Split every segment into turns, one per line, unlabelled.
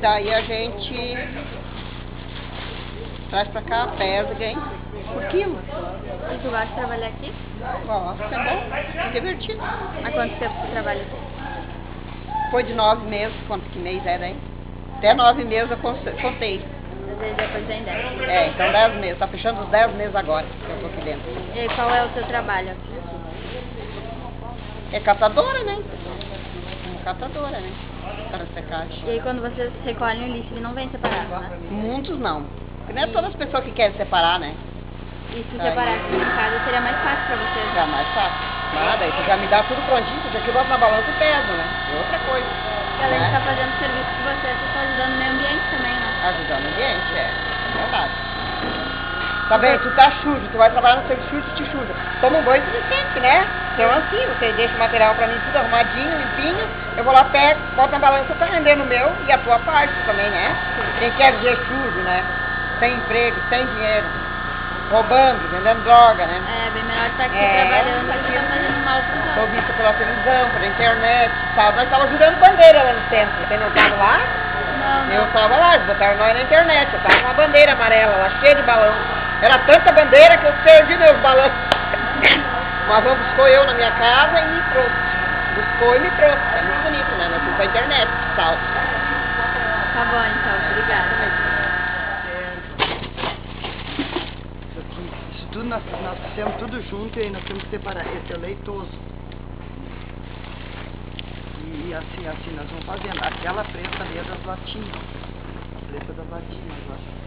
Daí a gente traz pra cá, pesa, ganha por quilo.
E tu gosta de trabalhar aqui?
Gosto, é bom, é divertido.
Há quanto tempo tu trabalha aqui?
Foi de 9 meses, quanto que mês era, hein? Até 9 meses eu contei.
Às vezes depois tem 10.
É, então 10 meses, tá fechando os 10 meses agora que eu tô aqui dentro.
E qual é o teu trabalho aqui?
É catadora, né? Como catadora, né? Para secagem.
E aí quando vocês recolhem o lixo, ele não vem separado, né?
Muitos não. Porque não é todas as pessoas que querem separar, né?
E se separar aqui em casa seria mais fácil pra vocês?
Já mais fácil. Nada, aí tu já me dá tudo prontinho, tu já que bota na balança e peso, né? É outra coisa.
E além de estar fazendo o serviço de vocês estão ajudando o meio ambiente também, né?
Ajudando o ambiente, é verdade. Tá bem, tu tá sujo, tu vai trabalhar no serviço sujo, te suja. Toma um banho e tu sente, né? Então assim, você deixa o material pra mim tudo arrumadinho, limpinho, eu vou lá, pego, boto na balança pra render no meu e a tua parte também, né? Quem quer viver sujo, né? Sem emprego, sem dinheiro, roubando, vendendo droga, né?
É, bem melhor estar aqui trabalhando do que estar fazendo mal pro
Tô
outro.
vista pela televisão, pela internet e tal. Nós tava jurando bandeira lá no centro, você não tava lá?
Não,
Eu
não.
tava lá, botaram nós na internet, eu tava com uma bandeira amarela lá, cheia de balão. Era tanta bandeira que eu perdi meus balões. Mas eu buscou eu na minha casa e me trouxe. Buscou e me trouxe. É muito bonito, né? Nós fomos pra internet, tal.
Tá bom então, obrigada.
Isso aqui, isso tudo nós fizemos tudo junto e aí nós temos que separar. Esse é leitoso. E assim nós vamos fazendo. Aquela preta ali é das latinhas. A preta das latinhas, eu acho.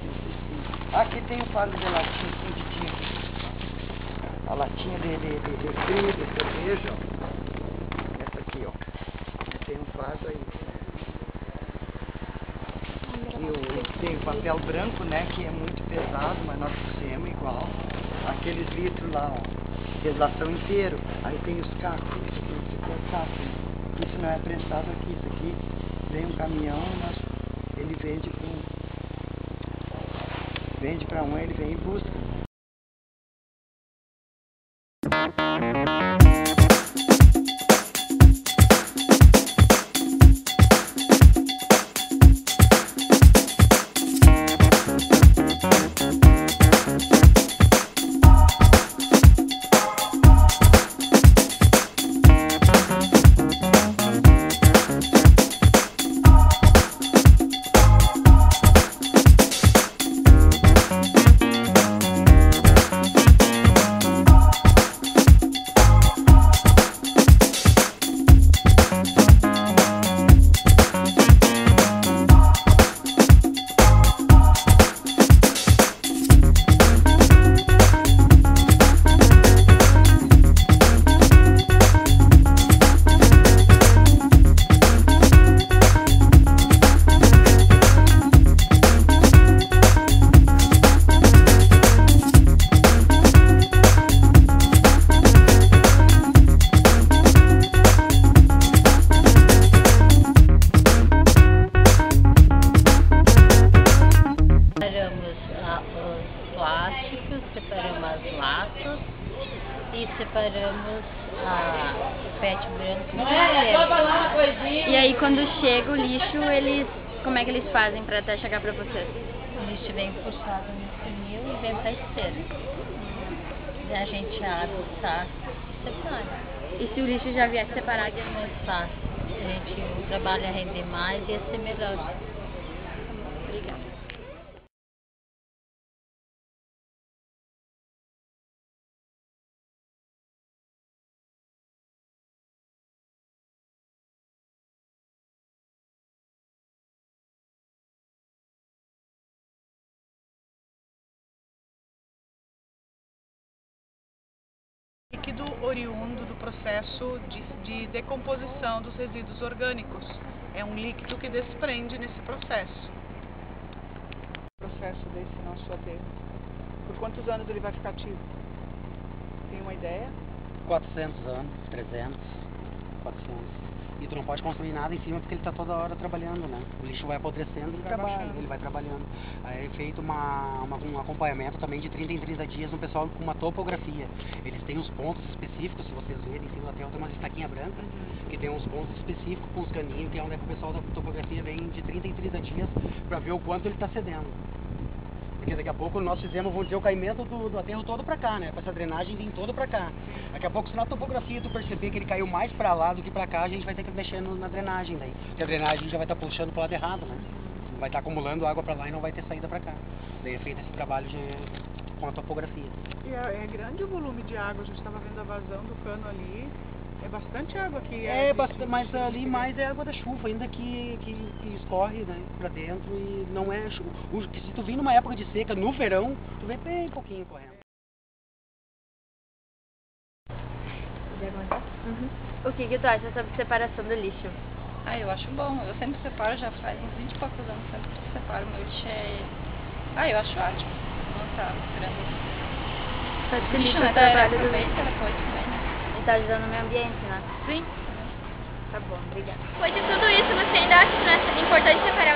Aqui tem o fardo de latinha escondidinho. A latinha de frio, de cerveja, ó. Essa aqui, ó. Tem um fardo aí. E tem o papel branco, né, que é muito pesado, mas nós fizemos igual. Aqueles litros lá, ó. Eles lá são inteiros. Aí tem os cacos, isso aqui é caco. Isso não é prensado aqui, isso aqui vem um caminhão, ele vende para um, ele vem e busca.
Separamos as latas e separamos a PET branco.
E aí quando chega o lixo, como é que eles fazem para até chegar para vocês?
O lixo vem puxado no funil e vem para esteira. E a gente abre o saco e separa.
E se o lixo já vier separado?
É muito fácil. A gente trabalha a render mais e ia ser melhor.
Obrigada.
Líquido oriundo do processo de decomposição dos resíduos orgânicos. É um líquido que desprende nesse processo. O processo desse nosso aterro. Por quantos anos ele vai ficar ativo? Tem uma ideia?
400 anos, 300, 400. E tu não pode construir nada em cima porque ele está toda hora trabalhando, né? O lixo vai apodrecendo e ele vai trabalhando. Aí é feito um acompanhamento também de 30 em 30 dias no pessoal com uma topografia. Eles têm os pontos específicos, se vocês verem, em cima da tela tem umas estaquinhas brancas, que tem uns pontos específicos com os caninhos, que é onde o pessoal da topografia vem de 30 em 30 dias para ver o quanto ele está cedendo. Porque daqui a pouco nós fizemos, vamos dizer, o caimento do aterro todo pra cá, né? Pra essa drenagem vir todo pra cá. Daqui a pouco, se na topografia tu perceber que ele caiu mais pra lá do que pra cá, a gente vai ter que mexer na drenagem daí. Porque a drenagem já vai estar puxando pro lado errado, né? Vai estar acumulando água pra lá e não vai ter saída pra cá. Daí é feito esse trabalho com a topografia.
E é grande o volume de água, a gente estava vendo a vazão do cano ali. É bastante água que
bastante, mas ali mais é água da chuva, ainda que escorre, né, pra dentro e não é chuva. Se tu vir numa época de seca, no verão, tu vê bem pouquinho correndo.
O que tu acha sobre separação do lixo?
Eu acho bom. Eu sempre separo, já faz uns 20 e poucos anos sempre que separo. Meu lixo eu acho ótimo. Não tá misturando.
Facilita
Lixo
o trabalho do
aproveita depois também, né?
E tá ajudando o meio ambiente, né?
Sim.
Tá bom, obrigada.
Depois de tudo isso, você ainda acha importante separar